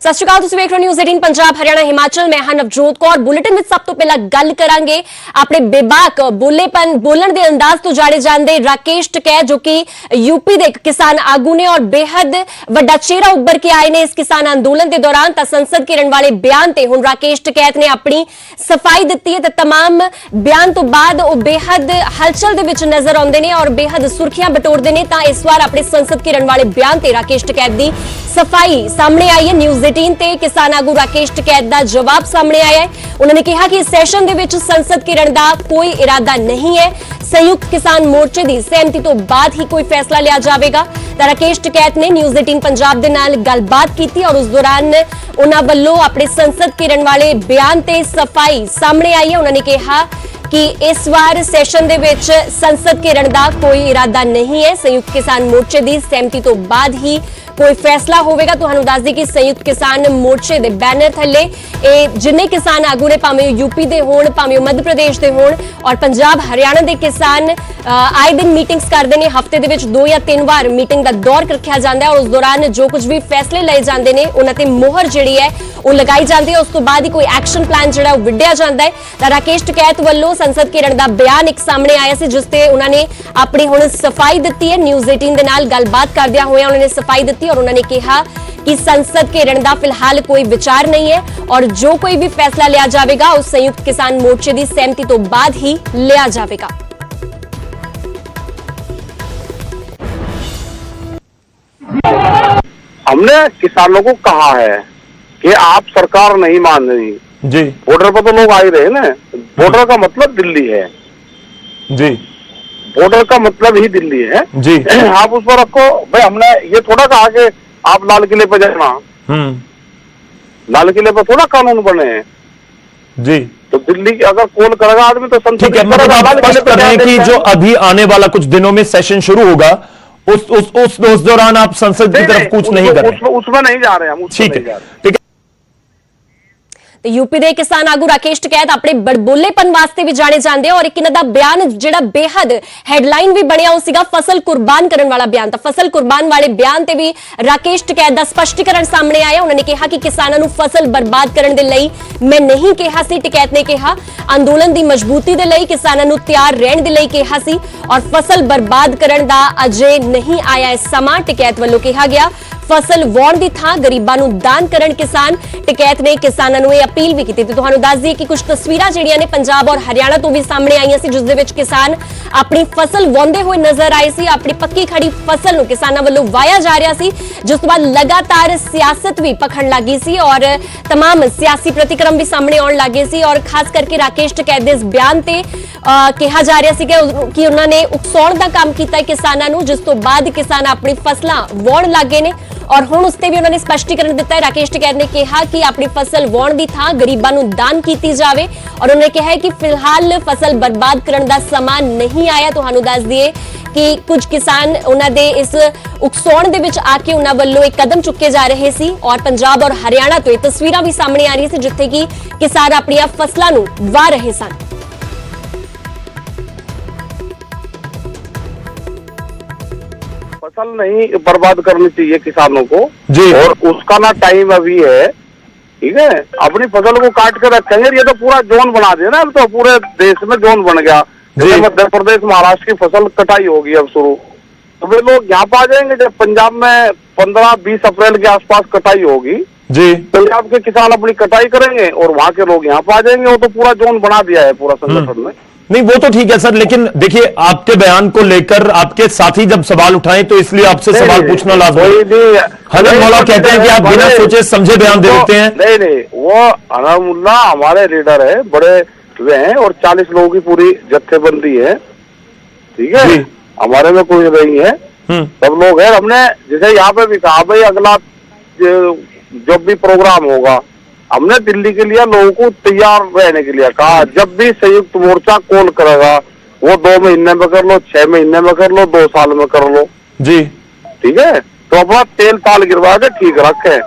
सत श्री अकाल, तुसीं वेख रहे हो न्यूज़ 18 पंजाब हरियाणा हिमाचल। मैं हां नवजोत कौर। बुलेटिन में सब तो पहला गल करांगे अपने बेबाक बोलन दे अंदाज तो जाने जानते राकेश टिकैत, जो कि यूपी के किसान आगू ने और बेहद वड्डा चेहरा उभर के आए ने इस किसान अंदोलन के दौरान। संसद घेरन वाले बयान ते हुण राकेश टिकैत ने अपनी सफाई दी है। तमाम बयान तो बाद वो बेहद हलचल दे विच नजर आउंदे ने और बेहद सुर्खियां बटोरदे ने। तां इस बार अपने संसद घेरन वाले बयान ते राकेश टिकैत दी सफाई सामने आई है। न्यूज़ 18 ते किसान आगू राकेश टिकैत दा जवाब सामने आया है। उन्होंने कहा कि इस सैशन दे विच संसद घेरन दा कोई इरादा नहीं है। संयुक्त किसान मोर्चे की सहमति तो बाद ही कोई फैसला लिया जाएगा। राकेश टिकैत ने न्यूज़ 18 पंजाब दे नाल गलबात की और उस दौरान उन्हां वल्लों अपने संसद घेरन वाले बयान ते सफाई सामने आई है। उन्होंने कहा कि इस बार सैशन दे विच संसद घेरन दा कोई इरादा नहीं है। संयुक्त किसान मोर्चे की सहमति तो बाद ही कोई फैसला होगा। तुहानू दस दी कि संयुक्त किसान मोर्चे दे बैनर थले जिन्ने किसान आगू ने, भावें यूपी दे होण, भावें मध्य प्रदेश दे होण और पंजाब हरियाणा दे किसान आए दिन मीटिंग्स करते हैं। हफ्ते दे विच 2 या 3 बार मीटिंग का दौर रखा जाता है और उस दौरान जो कुछ भी फैसले लए जाते हैं उन्हां ते मोहर जिहड़ी है वो लगाई जाती है। उस तो बाद ही कोई एक्शन प्लान जिहड़ा विढ़िया जाता है। राकेश टिकैत वल्लों संसद घेरन दा बयान एक सामने आया सी, जिस ते उन्होंने अपनी हुण सफाई दी है। न्यूज़ 18 दे नाल गलबात करदियां होइयां उन्होंने सफाई दी और उन्होंने कहा कि संसद घेरन दा फिलहाल कोई विचार नहीं है और जो कोई भी फैसला लिया जाएगा उस संयुक्त किसान मोर्चे की सहमति तो बाद ही लिया जाएगा। हमने किसानों को कहा है कि आप सरकार नहीं मान रही जी। बॉर्डर पर तो लोग आ ही रहे ना। बॉर्डर का मतलब दिल्ली है जी, बॉर्डर का मतलब ही दिल्ली है जी। आप उस पर रखो भाई। हमने ये थोड़ा कहा कि आप लाल किले पर जाना, लाल किले पर थोड़ा कानून बने हैं जी। तो दिल्ली की अगर कॉल करेगा आदमी तो ठीक है, मतलब आप स्पष्ट कर रहे हैं कि जो अभी आने वाला कुछ दिनों में सेशन शुरू होगा उस दौरान आप संसद की तरफ कुछ नहीं कर रहे, उसमें नहीं जा रहे हम। ठीक है, ठीक है। तो यूपी के किसान आगू राकेश टिकैत अपने बड़बोलेपन वास्ते भी जाने जाते हैं और एक इन्हां दा बयान जिहड़ा बेहद हेडलाइन भी बनिया उसीगा फसल कुर्बान करने वाला बयान। तो फसल कुर्बान वाले बयान ते भी राकेश टिकैत दा स्पष्टीकरण सामने आया। उन्होंने कहा कि किसानां नूं फसल बर्बाद करने दे लई मैं नहीं कहा सी। टिकैत ने कहा अंदोलन की मजबूती दे लई किसानां नूं तैयार रहण दे लई कहा सी और फसल बर्बाद करने दा अजे नहीं आया है समा। टिकैत वल्लों कहा गया फसल वाउण दी थां गरीबां नूं दान करन किसान। टिकैत ने किसानां नूं यह अपील भी की। तुहानू दस दी कि कुछ तस्वीरां जिहड़ियां ने पंजाब और हरियाणा तो भी सामने आईयां सी, जिस दे विच किसान अपनी फसल वाउंदे हुए नजर आए सी। अपनी पक्की खड़ी फसल नूं किसानां वल्लों वाया जा रहा सी, जिस तो बाद लगातार सियासत भी पखड़ लगी सी और तमाम सियासी प्रतिक्रम भी सामने आउण लगे सी। और खास करके राकेश टिकैत दे इस बयान ते कहा जा रहा सी कि उन्होंने उकसाउण दा काम कीता किसानां नूं, जिस तो बाद किसान अपनी फसलां वाउण लगे ने और हुण उसते भी उन्होंने स्पष्टीकरण दिता है। राकेश टिकैत ने कहा कि अपनी फसल वाउण दी थां गरीबां नूं दान कीती जावे और उन्होंने कहा है कि फिलहाल फसल बर्बाद करने दा समा नहीं आया। तुहानू दस दिए कि कुछ किसान उन्हां दे इस उकसाउण दे विच आके उन्हां वल्लों एक कदम चुके जा रहे सी और पंजाब और हरियाणा तो ये तस्वीरां भी सामने आ रही सी जिथे कि किसान अपनी फसलां नूं वाह रहे सन। फसल नहीं बर्बाद करनी चाहिए किसानों को जी। और उसका ना टाइम अभी है, ठीक है। अपनी फसल को काट कर रखेंगे। ये तो पूरा जोन बना दिया ना, अब तो पूरे देश में जोन बन गया। मध्य प्रदेश महाराष्ट्र की फसल कटाई होगी अब शुरू, तो वे लोग यहाँ पर आ जाएंगे। जब पंजाब में 15-20 अप्रैल के आसपास कटाई होगी जी, पंजाब के किसान अपनी कटाई करेंगे और वहाँ के लोग यहाँ पर आ जाएंगे। वो तो पूरा जोन बना दिया है पूरा संगठन में। नहीं, वो तो ठीक है सर, लेकिन देखिए आपके बयान को लेकर आपके साथी जब सवाल उठाएं तो इसलिए आपसे सवाल पूछना लाजमी है। हनन मौला कहते हैं कि आप बिना सोचे समझे बयान दे देते हैं। नहीं, वो हनमुल्ला हमारे लीडर है, बड़े वे हैं और 40 लोगों की पूरी जत्थेबंदी है, ठीक है। हमारे में कोई नहीं है, सब लोग हैं। हमने जैसे यहाँ पे भी कहा भाई अगला जब भी प्रोग्राम होगा हमने दिल्ली के लिए लोगों को तैयार रहने के लिए कहा। जब भी संयुक्त मोर्चा कॉल करेगा वो 2 महीने में कर लो, 6 महीने में कर लो, 2 साल में कर लो जी, ठीक है। तो अपना तेल ताल गिरवा के ठीक रखे।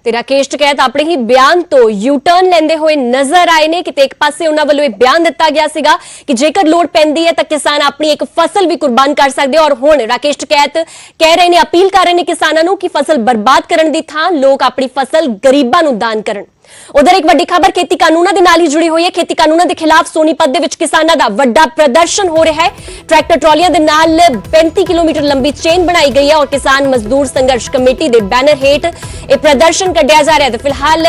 ਤੇ ਰਾਕੇਸ਼ ਟਕੈਤ ਆਪਣੇ ਹੀ ਬਿਆਨ ਤੋਂ ਯੂ ਟਰਨ ਲੈਂਦੇ ਹੋਏ ਨਜ਼ਰ ਆਏ ਨੇ। ਕਿਤੇ ਇੱਕ ਪਾਸੇ ਉਹਨਾਂ ਵੱਲੋਂ ਇਹ ਬਿਆਨ ਦਿੱਤਾ ਗਿਆ ਸੀਗਾ ਕਿ ਜੇਕਰ ਲੋੜ ਪੈਂਦੀ ਹੈ ਤਾਂ ਕਿਸਾਨ ਆਪਣੀ ਇੱਕ ਫਸਲ ਵੀ ਕੁਰਬਾਨ ਕਰ ਸਕਦੇ, ਔਰ ਹੁਣ ਰਾਕੇਸ਼ ਟਕੈਤ ਕਹਿ ਰਹੇ ਨੇ, ਅਪੀਲ ਕਰ ਰਹੇ ਨੇ ਕਿਸਾਨਾਂ ਨੂੰ ਕਿ ਫਸਲ ਬਰਬਾਦ ਕਰਨ ਦੀ ਥਾਂ ਲੋਕ ਆਪਣੀ ਫਸਲ ਗਰੀਬਾਂ ਨੂੰ ਦਾਨ ਕਰਨ। उधर एक बड़ी खबर खेती कानूनों के नाल ही जुड़ी हुई है। खेती कानूनों के खिलाफ सोनीपत दे विच किसानां दा वड्डा प्रदर्शन हो रहा है। ट्रैक्टर ट्रॉलियां दे नाल 35 किलोमीटर लंबी चेन बनाई गई है और किसान मजदूर संघर्ष कमेटी दे बैनर हेठ यह प्रदर्शन कढ़िया जा रहा है। तो फिलहाल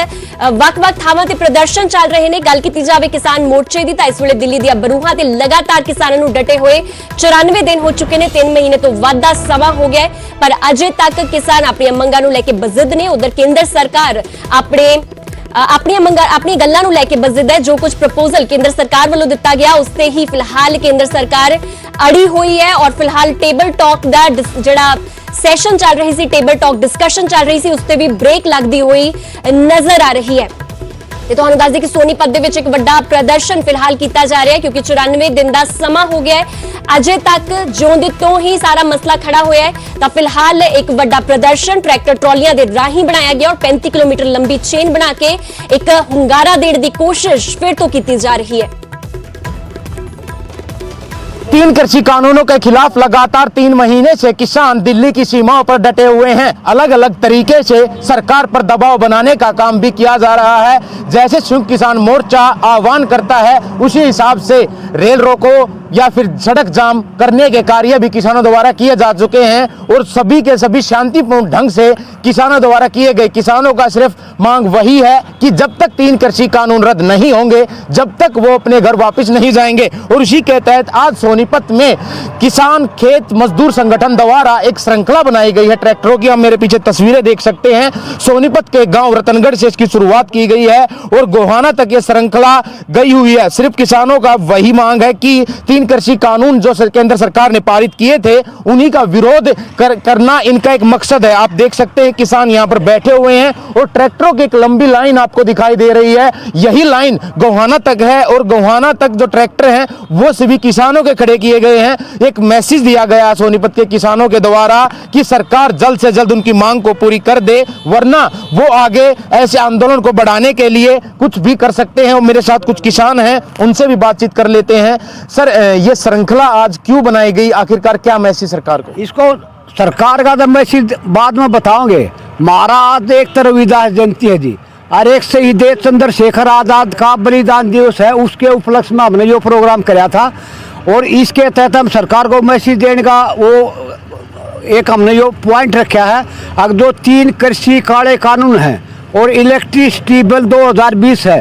वक-वक थावां ते प्रदर्शन चल रहे हैं। गल कीती जावे किसान मोर्चे दी तां इस वेले दिल्ली दी बरूहां ते लगातार किसानां नूं डटे हुए 94 दिन हो चुके हैं। 3 महीने तो वध दा समा हो गया है, पर अजे तक किसान अपनी मंगां नूं लैके बजिद ने। उधर केंद्र सरकार अपनी गल्लां नूं लैके बजिद है। जो कुछ प्रपोजल केंद्र सरकार वालों दिता गया उससे ही फिलहाल केंद्र सरकार अड़ी हुई है और फिलहाल टेबल टॉक दा जिहड़ा सैशन चल रही सी, टेबल टॉक डिस्कशन चल रही सी, उसते भी ब्रेक लगती हुई नजर आ रही है। ते तुहानूं दस दें कि सोनीपत दे विच एक वड्डा प्रदर्शन फिलहाल किया जा रहा है क्योंकि 94 दिन का समा हो गया है। अजे तक ज्यों दे तो ही सारा मसला खड़ा होया है। तो फिलहाल एक वड्डा प्रदर्शन ट्रैक्टर ट्रॉलियां दे राही बनाया गया और 35 किलोमीटर लंबी चेन बना के एक हुंगारा देने की कोशिश फिर तो की जा रही है। 3 कृषि कानूनों के खिलाफ लगातार 3 महीने से किसान दिल्ली की सीमाओं पर डटे हुए हैं। अलग अलग तरीके से सरकार पर दबाव बनाने का काम भी किया जा रहा है। जैसे संयुक्त किसान मोर्चा आह्वान करता है उसी हिसाब से रेल रोको या फिर सड़क जाम करने के कार्य भी किसानों द्वारा किए जा चुके हैं और सभी के सभी शांतिपूर्ण ढंग से किसानों द्वारा किए गए। किसानों का सिर्फ मांग वही है कि जब तक 3 कृषि कानून रद्द नहीं होंगे जब तक वो अपने घर वापस नहीं जाएंगे। और उसी के तहत आज सोनीपत में किसान खेत मजदूर संगठन द्वारा एक श्रृंखला बनाई गई है ट्रैक्टरों की। हम मेरे पीछे तस्वीरें देख सकते हैं। सोनीपत के गांव रतनगढ़ से इसकी शुरुआत की गई है और गोहाना तक ये श्रृंखला गई हुई है। सिर्फ किसानों का वही मांग है कि 3 कृषि कानून जो केंद्र सरकार ने पारित किए थे उन्हीं का विरोध करना इनका एक मकसद है। आप देख सकते हैं किसान यहाँ पर बैठे हुए हैं और ट्रैक्टरों की एक लंबी लाइन आपको दिखाई दे रही है। यही लाइन गोहाना तक है और गोहाना तक जो ट्रैक्टर हैं वो सभी किसानों के खड़े किए गए हैं। एक मैसेज दिया गया सोनीपत के किसानों के द्वारा कि सरकार जल्द से जल्द उनकी मांग को पूरी कर दे, वरना वो आगे ऐसे आंदोलन को बढ़ाने के लिए कुछ भी कर सकते हैं। और मेरे साथ कुछ किसान हैं, उनसे भी बातचीत कर लेते हैं। सर, ये श्रृंखला आज क्यों बनाई गई, आखिरकार क्या मैसेज सरकार को? इसको सरकार का तो मैसेज बाद में बताओगे। हमारा आज एक तरफ विदास जयंती है जी और एक शहीद चंद्रशेखर आजाद का बलिदान दिवस है, उसके उपलक्ष्य में हमने जो प्रोग्राम कराया था और इसके तहत हम सरकार को मैसेज देने का वो एक हमने जो पॉइंट रखा है। अगर जो 3 कृषि काले कानून हैं और इलेक्ट्रिसिटी बिल 2020 है,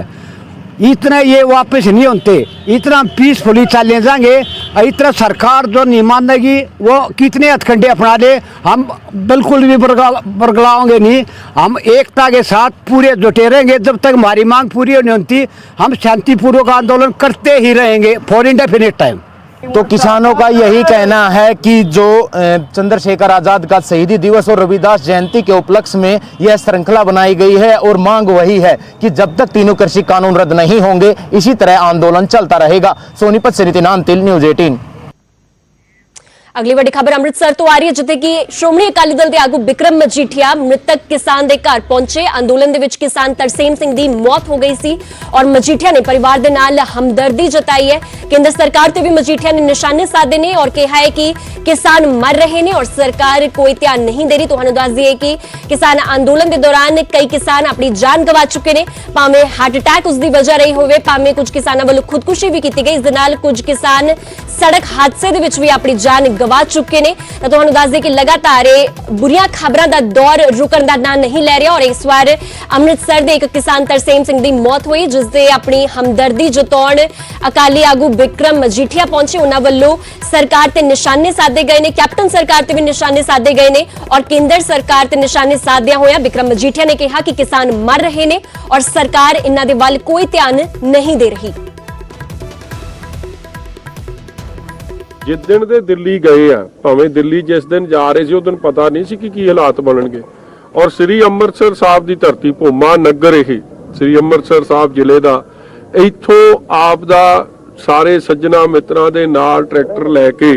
इतना ये वापस नहीं होते, इतना पीसफुली चले जाएंगे। इतना सरकार जो नहीं मानेगी वो कितने हथकंडे अपना दे, हम बिल्कुल भी बरगलाओगे नहीं। हम एकता के साथ पूरे जुटे रहेंगे। जब तक हमारी मांग पूरी नहीं होती हम शांतिपूर्वक आंदोलन करते ही रहेंगे फॉर इंडेफिनिट टाइम। तो किसानों का यही कहना है कि जो चंद्रशेखर आजाद का शहीदी दिवस और रविदास जयंती के उपलक्ष्य में यह श्रृंखला बनाई गई है और मांग वही है कि जब तक 3 कृषि कानून रद्द नहीं होंगे इसी तरह आंदोलन चलता रहेगा। सोनीपत से नितिन अंतिल, न्यूज़ 18। अगली बड़ी खबर अमृतसर तो आ रही है जिथे कि श्रोमणी अकाली दल के आगू बिक्रम मजीठिया मृतक किसान के घर पहुंचे। अंदोलन दे विच किसान तरसेम सिंह की मौत हो गई सी और मजीठिया ने परिवार दे नाल हमदर्दी जताई है। केंद्र सरकार ते भी मजीठिया ने निशाने साधे ने और कहा है कि किसान मर रहे ने और सरकार कोई ध्यान नहीं दे रही। तुहानूं दस दईए कि किसान अंदोलन के दौरान कई किसान अपनी जान गवा चुके ने, भावें हार्ट अटैक उसकी वजह रही होवे, भावें कुछ किसानों वालों खुदकुशी भी की गई। इस दे नाल कुछ किसान सड़क हादसे दे विच भी अपनी जान गवा चुके ने। तो तुहानूं दस दे कि लगातार बुरियां खबरां दा दौर रुकण दा नाम नहीं लै रहा और इस बार अमृतसर दे एक किसान तरसेम सिंह दी मौत हुई जिस दे अपनी हमदर्दी जताउण अकाली आगू बिक्रम मजीठिया पहुंचे। उन्हां वल्लों सरकार ते निशाने साधे गए ने, कैप्टन सरकार ते भी निशाने साधे गए ने और केंद्र सरकार ते निशाने साधिया होया बिक्रम मजीठिया ने कहा कि किसान मर रहे ने और सरकार इन्हां दे वल कोई ध्यान नहीं दे रही। जिस दिन ਦੇ ਦਿੱਲੀ ਗਏ ਆ, ਭਾਵੇਂ ਦਿੱਲੀ ਜਿਸ ਦਿਨ ਜਾ ਰਹੇ ਸੀ ਉਹ ਦਿਨ ਪਤਾ ਨਹੀਂ ਸੀ ਕਿ ਕੀ ਹਾਲਾਤ ਬਣਨਗੇ। ਔਰ ਸ੍ਰੀ ਅੰਮ੍ਰਿਤਸਰ ਸਾਹਿਬ ਦੀ ਧਰਤੀ ਭੂਮਾ ਨਗਰ ਇਹ ਸ੍ਰੀ ਅੰਮ੍ਰਿਤਸਰ ਸਾਹਿਬ ਜ਼ਿਲ੍ਹੇ ਦਾ, ਇੱਥੋਂ ਆਪ ਦਾ ਸਾਰੇ ਸੱਜਣਾ ਮਿੱਤਰਾਂ ਦੇ ਨਾਲ ਟਰੈਕਟਰ ਲੈ ਕੇ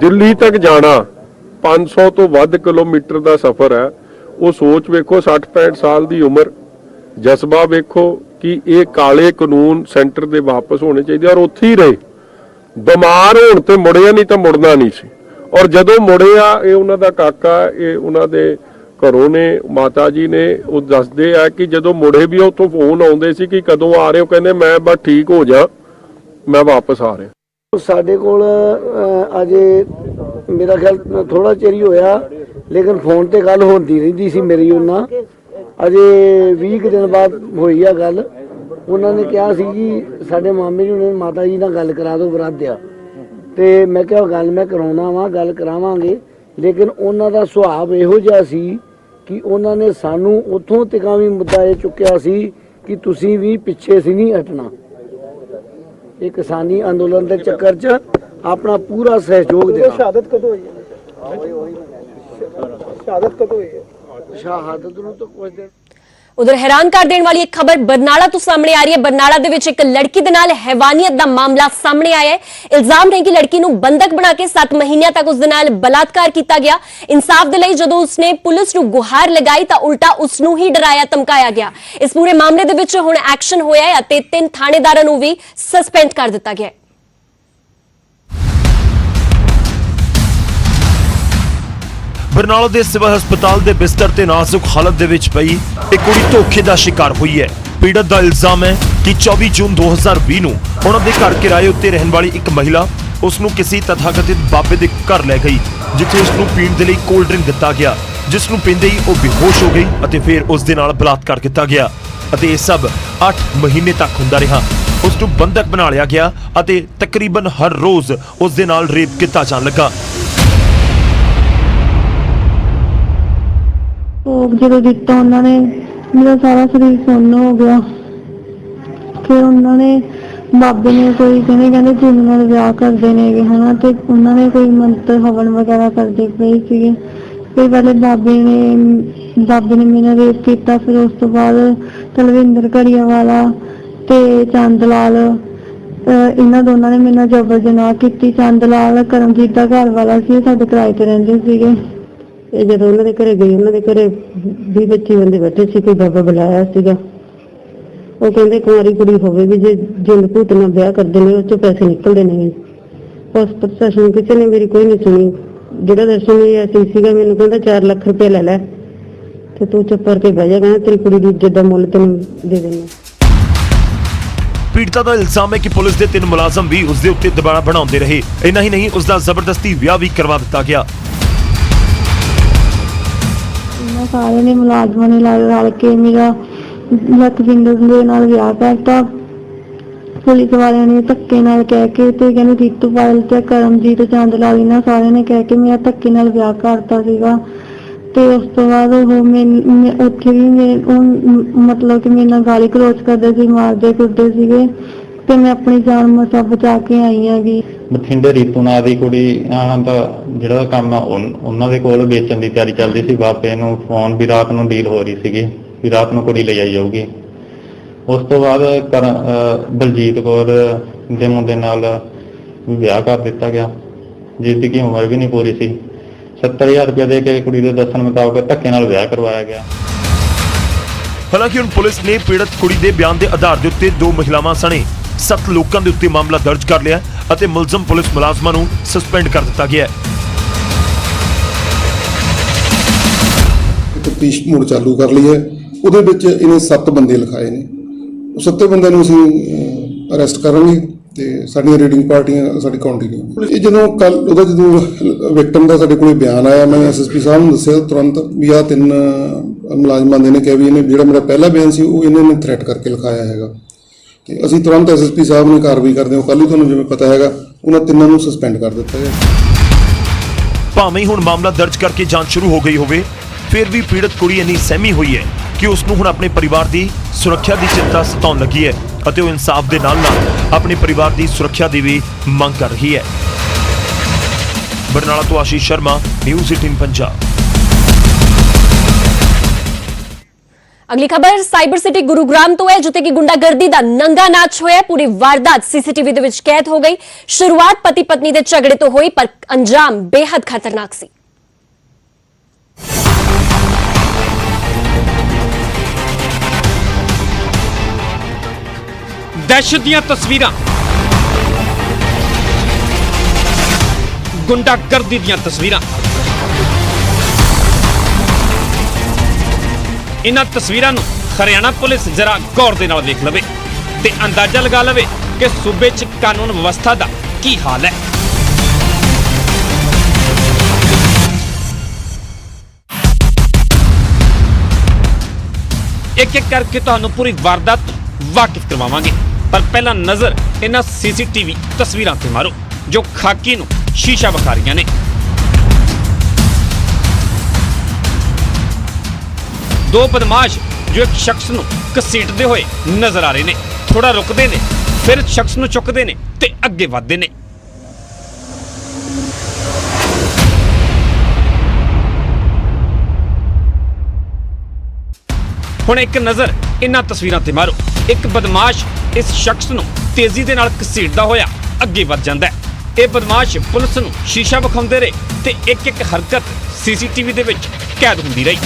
ਦਿੱਲੀ ਤੱਕ ਜਾਣਾ 500 ਤੋਂ ਵੱਧ ਕਿਲੋਮੀਟਰ ਦਾ ਸਫ਼ਰ ਹੈ। ਉਹ ਸੋਚ ਵੇਖੋ 60-65 ਸਾਲ ਦੀ ਉਮਰ, ਜਜ਼ਬਾ ਵੇਖੋ ਕਿ ਇਹ ਕਾਲੇ ਕਾਨੂੰਨ ਸੈਂਟਰ ਦੇ ਵਾਪਸ ਹੋਣੇ ਚਾਹੀਦੇ ਔਰ ਉੱਥੇ ਹੀ ਰਹੇ। ਬਿਮਾਰ ਹੋਣ ਤੇ ਮੁੜਿਆ, ਨਹੀਂ ਤਾਂ ਮੁੜਨਾ ਨਹੀਂ ਸੀ। ਔਰ ਜਦੋਂ ਮੁੜਿਆ, ਇਹ ਉਹਨਾਂ ਦਾ ਕਾਕਾ, ਇਹ ਉਹਨਾਂ ਦੇ ਘਰੋਂ ਨੇ, ਮਾਤਾ ਜੀ ਨੇ, ਉਹ ਦੱਸਦੇ ਆ ਕਿ ਜਦੋਂ ਮੁੜੇ ਵੀ ਉੱਥੋਂ ਫੋਨ ਆਉਂਦੇ ਸੀ ਕਿ ਕਦੋਂ ਆ ਰਹੇ ਹੋ, ਕਹਿੰਦੇ ਮੈਂ ਬਸ ਠੀਕ ਹੋ ਜਾ, ਮੈਂ ਵਾਪਸ ਆ ਰਿਹਾ। ਸਾਡੇ ਕੋਲ ਅਜੇ ਮੇਰਾ ਖਿਆਲ ਥੋੜਾ ਚਿਰ ਹੀ ਹੋਇਆ, ਲੇਕਿਨ ਫੋਨ ਤੇ ਗੱਲ ਹੁੰਦੀ ਰਹਿੰਦੀ ਸੀ ਮੇਰੀ ਉਹਨਾਂ। ਅਜੇ 20 ਕੁ ਦਿਨ ਬਾਅਦ ਹੋਈ ਆ ਗੱਲ। ਉਹਨਾਂ ਨੇ ਕਿਹਾ ਸੀ ਕਿ ਸਾਡੇ ਮਾਮੇ ਜੀ ਨੇ ਮਾਤਾ ਜੀ ਨਾਲ ਗੱਲ ਕਰਾ ਦਿਓ ਬਰਾਦਿਆ, ਤੇ ਮੈਂ ਕਿਹਾ ਗੱਲ ਮੈਂ ਕਰਾਉਣਾ ਵਾ, ਗੱਲ ਕਰਾਵਾਂਗੇ। ਲੇਕਿਨ ਉਹਨਾਂ ਦਾ ਸੁਭਾਅ ਇਹੋ ਜਿਹਾ ਸੀ ਕਿ ਉਹਨਾਂ ਨੇ ਸਾਨੂੰ ਉੱਥੋਂ ਤੱਕਾਂ ਵੀ ਮੁੱਦਾ ਇਹ ਚੁੱਕਿਆ ਸੀ ਕਿ ਤੁਸੀਂ ਵੀ ਪਿੱਛੇ ਸੀ ਨਹੀਂ ਹਟਣਾ। ਇਹ ਕਿਸਾਨੀ ਅੰਦੋਲਨ ਦੇ ਚੱਕਰ 'ਚ ਆਪਣਾ ਪੂਰਾ ਸਹਿਯੋਗ ਦੇਣਾ। ਸ਼ਹਾਦਤ ਕਦੋਂ ਹੋਈ ਹੈ? ਸ਼ਹਾਦਤ ਨੂੰ ਤਾਂ ਕੁਝ ਦਿਨ। ਉਧਰ ਹੈਰਾਨ ਕਰ ਦੇਣ ਵਾਲੀ ਇੱਕ ਖਬਰ ਬਰਨਾਲਾ ਤੋਂ ਸਾਹਮਣੇ ਆ ਰਹੀ ਹੈ। ਬਰਨਾਲਾ ਦੇ ਵਿੱਚ ਇੱਕ ਲੜਕੀ ਦੇ ਨਾਲ ਹੈਵਾਨੀਅਤ ਦਾ ਮਾਮਲਾ ਸਾਹਮਣੇ ਆਇਆ ਹੈ। ਇਲਜ਼ਾਮ ਹੈ ਕਿ ਲੜਕੀ ਨੂੰ ਬੰਦਕ ਬਣਾ ਕੇ 7 ਮਹੀਨਿਆਂ ਤੱਕ ਉਸ ਦੇ ਨਾਲ ਬਲਾਤਕਾਰ ਕੀਤਾ ਗਿਆ। ਇਨਸਾਫ ਦੇ ਲਈ ਜਦੋਂ ਉਸਨੇ ਪੁਲਿਸ ਨੂੰ ਗੁਹਾਰ ਲਗਾਈ ਤਾਂ ਉਲਟਾ ਉਸ ਨੂੰ ਹੀ ਡਰਾਇਆ ਧਮਕਾਇਆ ਗਿਆ। ਇਸ ਪੂਰੇ ਮਾਮਲੇ ਦੇ ਵਿੱਚ ਹੁਣ ਐਕਸ਼ਨ ਹੋਇਆ ਹੈ ਅਤੇ 3 ਥਾਣੇਦਾਰਾਂ ਨੂੰ ਵੀ ਸਸਪੈਂਡ ਕਰ ਦਿੱਤਾ ਗਿਆ ਹੈ। ਬਰਨਾਲਾ ਦੇ ਸਿਵਲ ਹਸਪਤਾਲ ਦੇ ਬਿਸਤਰ ਤੇ ਨਾਜ਼ੁਕ ਹਾਲਤ ਦੇ ਵਿੱਚ ਪਈ ਇੱਕ ਕੁੜੀ ਧੋਖੇ ਦਾ ਸ਼ਿਕਾਰ ਹੋਈ ਹੈ। ਪੀੜਤ ਦਾ ਇਲਜ਼ਾਮ ਹੈ ਕਿ 24 ਜੂਨ 2020 ਨੂੰ ਉਹਨਾਂ ਦੇ ਘਰ ਕਿਰਾਏ ਉੱਤੇ ਰਹਿਣ ਵਾਲੀ ਇੱਕ ਮਹਿਲਾ ਉਸ ਨੂੰ ਕਿਸੇ ਤਥਾਕਥਿਤ ਬਾਬੇ ਦੇ ਘਰ ਲੈ ਗਈ, ਜਿੱਥੇ ਉਸ ਨੂੰ ਪੀਣ ਦੇ ਲਈ ਕੋਲਡ ਡਰਿੰਕ ਦਿੱਤਾ ਗਿਆ, ਜਿਸ ਨੂੰ ਪੀਂਦੇ ਹੀ ਉਹ ਬੇਹੋਸ਼ ਹੋ ਗਈ ਅਤੇ ਫਿਰ ਉਸ ਦੇ ਨਾਲ ਬਲਾਤਕਾਰ ਕੀਤਾ ਗਿਆ ਅਤੇ ਇਹ ਸਭ 8 ਮਹੀਨੇ ਤੱਕ ਹੁੰਦਾ ਰਿਹਾ। ਉਸ ਨੂੰ ਬੰਦਕ ਬਣਾ ਲਿਆ ਗਿਆ ਅਤੇ ਤਕਰੀਬਨ ਹਰ ਰੋਜ਼ ਉਸ ਦੇ ਨਾਲ ਰੇਪ ਕੀਤਾ ਜਾਣ ਲੱਗਾ। ਜਦੋਂ ਦਿੱਤਾ ਉਹਨਾਂ ਨੇ, ਮੇਰਾ ਸਾਰਾ ਸਰੀਰ ਸੁੰਨ ਹੋ ਗਿਆ। ਫਿਰ ਉਹਨਾਂ ਨੇ ਬਾਬੇ ਨੇ ਕੋਈ ਕਹਿੰਦੇ ਜਿੰਨ ਨਾਲ ਵਿਆਹ ਕਰਦੇ ਨੇਗੇ ਹਨਾ, ਤੇ ਉਹਨਾਂ ਨੇ ਕੋਈ ਮੰਤਰ ਹਵਨ ਵਗੈਰਾ ਕਰਦੇ ਪਏ ਸੀਗੇ। ਫਿਰ ਪਹਿਲੇ ਬਾਬੇ ਨੇ ਮੈਨੂੰ ਰੇਪ ਕੀਤਾ। ਫਿਰ ਉਸ ਤੋਂ ਬਾਅਦ ਤਲਵਿੰਦਰ ਘੜੀਆਵਾਲਾ ਤੇ ਚੰਦ ਲਾਲ, ਇਹਨਾਂ ਦੋਨਾਂ ਨੇ ਮੇਰੇ ਨਾਲ ਜ਼ਬਰ ਜਨਾਹ ਕੀਤੀ। ਚੰਦ ਲਾਲ ਕਰਮਜੀਤ ਦਾ ਘਰ ਵਾਲਾ ਸੀ, ਸਾਡੇ ਕਿਰਾਏ ਤੇ ਰਹਿੰਦੇ ਸੀਗੇ। ਜਦੋਂ ਉਹਨਾਂ ਦੇ ਘਰੇ ਗਈ, ਉਹਨਾਂ ਦੇ ਘਰੇ 20-25 ਬੰਦੇ ਬੈਠੇ ਸੀ। ਕੋਈ ਬਾਬਾ ਬੁਲਾਇਆ ਸੀਗਾ, ਉਹ ਕਹਿੰਦੇ ਕੁਆਰੀ ਕੁੜੀ ਹੋਵੇ ਵੀ ਜੇ ਜਿੰਦ ਭੂਤ ਨਾਲ ਵਿਆਹ ਕਰਦੇ ਨੇ ਉਹ ਚੋਂ ਪੈਸੇ ਨਿਕਲਦੇ ਨੇ। ਉਸ ਪ੍ਰਸ਼ਾਸਨ ਕਿਸੇ ਨੇ ਮੇਰੀ ਕੋਈ ਨਹੀਂ ਸੁਣੀ। ਜਿਹੜਾ ਦਰਸ਼ਨ ਐਸੀ ਸੀਗਾ, ਮੈਨੂੰ ਕਹਿੰਦਾ 4 ਲੱਖ ਰੁਪਏ ਲੈ ਲੈ ਤੇ ਤੂੰ ਚੁੱਪ ਕਰਕੇ ਬਹਿ ਜਾ, ਕਹਿੰਦਾ ਤੇਰੀ ਕੁੜੀ ਦੀ ਇੱਜ਼ਤ ਦਾ ਮੁੱਲ ਤੈਨੂੰ ਦੇ ਦੇਣਾ। ਪੀੜਤਾ ਦਾ ਇਲਜ਼ਾਮ ਹੈ ਕਿ ਪੁਲਿਸ ਦੇ 3 ਮੁਲਾਜ਼ਮ ਵੀ ਉਸ ਦੇ ਉੱਤੇ ਦਬਾਅ ਬਣਾਉਂਦੇ ਰਹੇ। ਇੰਨਾ ਹੀ ਨਹੀਂ, ਉਸ ਦਾ ਜ਼ਬਰਦਸਤੀ ਵਿਆਹ ਵੀ ਕਰਵਾ ਦਿੱਤਾ ਗਿਆ। ਸਾਰੇ ਨੇ ਮੁਲਾਜ਼ਮਾਂ ਨੇ ਰਲ ਕੇ ਮੇਰਾ ਲਖਵਿੰਦਰ ਦੇ ਨਾਲ ਵਿਆਹ ਕਰਤਾ। ਪੁਲਿਸ ਵਾਲਿਆਂ ਨੇ ਧੱਕੇ ਨਾਲ ਕਹਿ ਕੇ ਤੇ ਕਹਿੰਦੇ ਰੀਤੂ ਪਾਇਲ ਤੇ ਕਰਮਜੀਤ ਚੰਦ ਲਾਲ, ਇਹਨਾਂ ਸਾਰਿਆਂ ਨੇ ਕਹਿ ਕੇ ਮੇਰਾ ਧੱਕੇ ਨਾਲ ਵਿਆਹ ਕਰਤਾ ਸੀਗਾ। ਤੇ ਉਸ ਤੋਂ ਬਾਅਦ ਉਹ ਉੱਥੇ ਵੀ ਮਤਲਬ ਕਿ ਮੇਰੇ ਨਾਲ ਗਾਲੀ ਗਲੋਚ ਕਰਦੇ ਸੀ, ਮਾਰਦੇ ਕੁੱਟਦੇ ਸੀਗੇ ਤੇ ਮੈਂ ਆਪਣੀ ਜਾਨ ਮਸਾਂ ਬਚਾ ਕੇ ਆਈ ਹੈਗੀ। ਬਠਿੰਡੇ ਰੀਤੂ ਨਾਂ ਦੀ ਕੁੜੀ ਦਾ ਜਿਹੜਾ ਕੰਮ ਆ ਉਹਨਾਂ ਦੇ ਕੋਲ ਵੇਚਣ ਦੀ ਤਿਆਰੀ ਚੱਲਦੀ ਸੀ। ਬਾਬੇ ਨੂੰ ਫੋਨ ਵੀ ਰਾਤ ਨੂੰ ਡੀਲ ਹੋ ਰਹੀ ਸੀਗੀ ਵੀ ਰਾਤ ਨੂੰ ਕੁੜੀ ਲੈ ਜਾਈ ਜਾਊਗੀ। ਉਸ ਤੋਂ ਬਾਅਦ ਬਲਜੀਤ ਕੌਰ ਦੇ ਮੁੰਡੇ ਨਾਲ ਵਿਆਹ ਕਰ ਦਿੱਤਾ ਗਿਆ, ਜਿਸ ਦੀ ਉਮਰ ਵੀ ਨਹੀਂ ਪੂਰੀ ਸੀ। 70,000 ਰੁਪਏ ਦੇ ਕੇ ਕੁੜੀ ਦੇ ਦੱਸਣ ਮੁਤਾਬਕ ਧੱਕੇ ਨਾਲ ਵਿਆਹ ਕਰਵਾਇਆ ਗਿਆ। ਹਾਲਾਂਕਿ ਹੁਣ ਪੁਲਿਸ ਨੇ ਪੀੜਤ ਕੁੜੀ ਦੇ ਬਿਆਨ ਦੇ ਆਧਾਰ ਦੇ ਉੱਤੇ 2 ਮਹਿਲਾਵਾਂ ਸਣੇ 7 ਲੋਕਾਂ ਦੇ ਉੱਤੇ ਮਾਮਲਾ ਦਰਜ ਕਰ ਲਿਆ ਅਤੇ ਮੁਲਜ਼ਮ ਪੁਲਿਸ ਮੁਲਾਜ਼ਮਾਂ ਨੂੰ ਸਸਪੈਂਡ ਕਰ ਦਿੱਤਾ ਗਿਆ ਹੈ। ਤਫਤੀਸ਼ ਮੁੜ ਚਾਲੂ ਕਰ ਲਈ ਹੈ। ਉਹਦੇ ਵਿੱਚ ਇਹਨੇ 7 ਬੰਦੇ ਲਿਖਾਏ ਨੇ। ਉਹ 7 ਬੰਦਿਆਂ ਨੂੰ ਅਸੀਂ ਅਰੈਸਟ ਕਰਾਂਗੇ ਤੇ ਸਾਡੀਆਂ ਰੀਡਿੰਗ ਪਾਰਟੀਆਂ ਸਾਡੀ ਕੰਟੀਨਿਊ। ਇਹ ਜਦੋਂ ਵਿਕਟਮ ਦਾ ਸਾਡੇ ਕੋਲੇ ਬਿਆਨ ਆਇਆ, ਮੈਂ ਐਸਐਸਪੀ ਸਾਹਿਬ ਨੂੰ ਦੱਸਿਆ ਤੁਰੰਤ ਵੀ ਆਹ 3 ਮੁਲਾਜ਼ਮਾਂ ਦੇ ਨੇ ਕਿਹਾ ਵੀ ਇਹਨੇ ਜਿਹੜਾ ਮੇਰਾ ਪਹਿਲਾ ਬਿਆਨ ਸੀ ਉਹ ਇਹਨਾਂ ਨੇ ਥ੍ਰੈਟ ਕਰਕੇ ਲਿਖਾਇਆ ਹੈਗਾ। ਤੇ ਅਸੀਂ ਤੁਰੰਤ ਐਸਐਸਪੀ ਸਾਹਿਬ ਨੂੰ ਕਾਰਵਾਈ ਕਰਦੇ ਹਾਂ। ਕੱਲ੍ਹ ਹੀ ਤੁਹਾਨੂੰ ਜਿਵੇਂ ਪਤਾ ਹੈਗਾ ਉਹਨਾਂ 3 ਨੂੰ ਸਸਪੈਂਡ ਕਰ ਦਿੱਤਾ ਗਿਆ। ਭਾਵੇਂ ਹੁਣ ਮਾਮਲਾ ਦਰਜ ਕਰਕੇ ਜਾਂਚ ਸ਼ੁਰੂ ਹੋ ਗਈ ਹੋਵੇ, ਫਿਰ ਵੀ ਪੀੜਤ ਕੁੜੀ ਇੰਨੀ ਸਹਿਮੀ ਹੋਈ ਹੈ ਕਿ ਉਸ ਨੂੰ ਹੁਣ ਆਪਣੇ ਪਰਿਵਾਰ ਦੀ ਸੁਰੱਖਿਆ ਦੀ ਚਿੰਤਾ ਸਤਾਉਣ ਲੱਗੀ ਹੈ ਅਤੇ ਉਹ ਇਨਸਾਫ ਦੇ ਨਾਲ ਆਪਣੇ ਪਰਿਵਾਰ ਦੀ ਸੁਰੱਖਿਆ ਦੀ ਵੀ ਮੰਗ ਕਰ ਰਹੀ ਹੈ। ਬਰਨਾਲਾ ਤੋਂ ਆਸ਼ੀਸ਼ ਸ਼ਰਮਾ, ਨਿਊਜ਼ 18 ਪੰਜਾਬ। ਅਗਲੀ ਖਬਰ ਸਾਈਬਰ ਸਿਟੀ ਗੁਰੂਗ੍ਰਾਮ ਤੋਂ ਹੈ, ਜਿੱਥੇ ਕਿ ਗੁੰਡਾਗਰਦੀ ਦਾ ਨੰਗਾ ਨਾਚ ਹੋਇਆ। ਪੂਰੀ ਵਾਰਦਾਤ ਸੀਸੀਟੀਵੀ ਦੇ ਵਿੱਚ ਕੈਦ ਹੋ ਗਈ। ਸ਼ੁਰੂਆਤ ਪਤੀ ਪਤਨੀ ਦੇ ਝਗੜੇ ਤੋਂ ਹੋਈ, ਪਰ ਅੰਜਾਮ ਬੇहद ਖਤਰਨਾਕ ਸੀ। दहशत दीयां तस्वीरां, गुंडागर्दी दीयां तस्वीरां। इन्हां तस्वीरां नूं हरियाणा पुलिस जरा गौर दे नाल देख लवे ते अंदाजा लगा लवे कि सूबे च कानून व्यवस्था दा की हाल है। एक एक करके तुहानूं पूरी वारदात वाकिफ करवावांगे, पर पहला नजर इन्हां सीसीटीवी तस्वीरां ते मारो जो खाकी नूं शीशा विखा रहीआं ने। दो बदमाश जो एक शख्स नूं घसीटदे होए नजर आ रहे ने, थोड़ा रुकदे ने फिर शख्स नूं चुकदे ने ते अगे वधदे ने। हुण एक नजर इन्हां तस्वीरां ते मारो। एक बदमाश इस शख्स नूं तेजी दे नाल घसीटदा होया अगे वध जांदा है। ਇਹ बदमाश पुलिस नूं शीशा विखाउंदे रहे ते एक एक हरकत सीसीटीवी दे विच कैद हुंदी रही।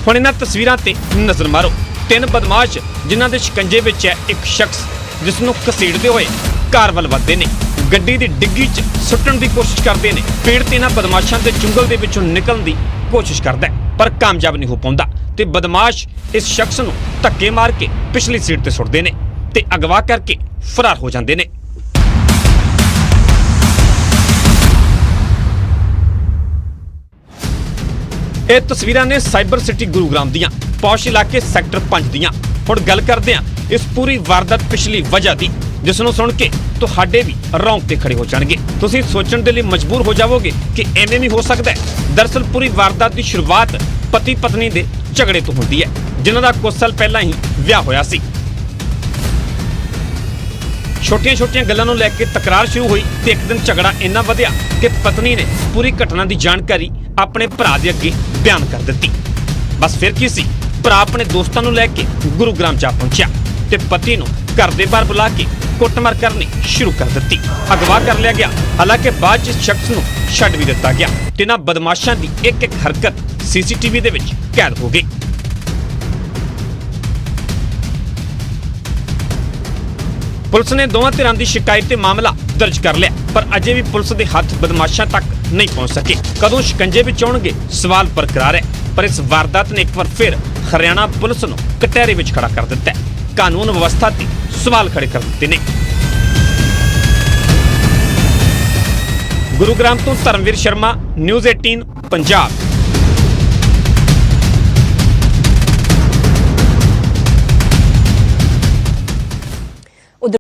हुण इन्हां तस्वीरां ते नजर मारो। तीन बदमाश जिन्हां दे शिकंजे विच है एक शख्स जिस नूं घसीटदे होए कार वल वधदे ने, गड्डी दी डिग्गी च सुੱਟਣ ਦੀ कोशिश करदे ने। पीड़ित इन्हां बदमाशां दे चुंगल दे विचों निकलण दी कोशिश करदा है पर कामयाब नहीं हो पाउंदा ते बदमाश इस शख्स नूं धक्के मार के पिछली सीट ते सुੱਟਦੇ ने ते अगवा करके फरार हो जाते हैं। ये तस्वीरां ने साइबर सिटी गुरुग्राम दियां, पौश इलाके सैक्टर 5 दियां। हुण गल करदे हां इस पूरी वारदात पिछली वजह दी, जिसनूं सुण के तुहाडे भी रौंगटे खड़े हो जाणगे। तुसीं सोचण दे लई मजबूर हो जावोगे कि एवें भी हो सकदा है। दरअसल पूरी वारदात की शुरुआत पति पत्नी दे झगड़े तो हुंदी है, जिन्हां दा कुछ साल पहलां ही विआह होया सी। छोटिया छोटिया गल्लां नूं लैके तकरार शुरू हुई ते एक दिन झगड़ा इन्ना वधिया कि पत्नी ने पूरी घटना की जानकारी अपने भरा दे अगे बयान कर दी। बस फिर की सी, भरा अपने दोस्तों नूं लैके गुरुग्राम जा पहुंचा ते पति नूं घर दे बाहर बुला के कुटमार करनी शुरू कर दी। अगवा कर लिया गया, हालांकि बाद इस शख्स नूं छड्ड भी दिता गया। इन्हां बदमाशां दी एक एक हरकत सीसीटीवी दे विच कैद हो गई। पुलिस ने दोवां धिरां दी शिकायत ते मामला दर्ज कर लिया, पर अजे भी पुलिस दे हत्थ बदमाशां तक नहीं पहुंच सके। कदों शिकंजे विच आउणगे सवाल बरकरार है, पर इस वारदात ने एक बार फिर हरियाणा पुलिस नूं कटहरे विच खड़ा कर दिता है। कानून व्यवस्था ते सवाल खड़े कर दिते ने। गुरुग्राम तो धर्मवीर शर्मा, न्यूज़ 18 पंजाब।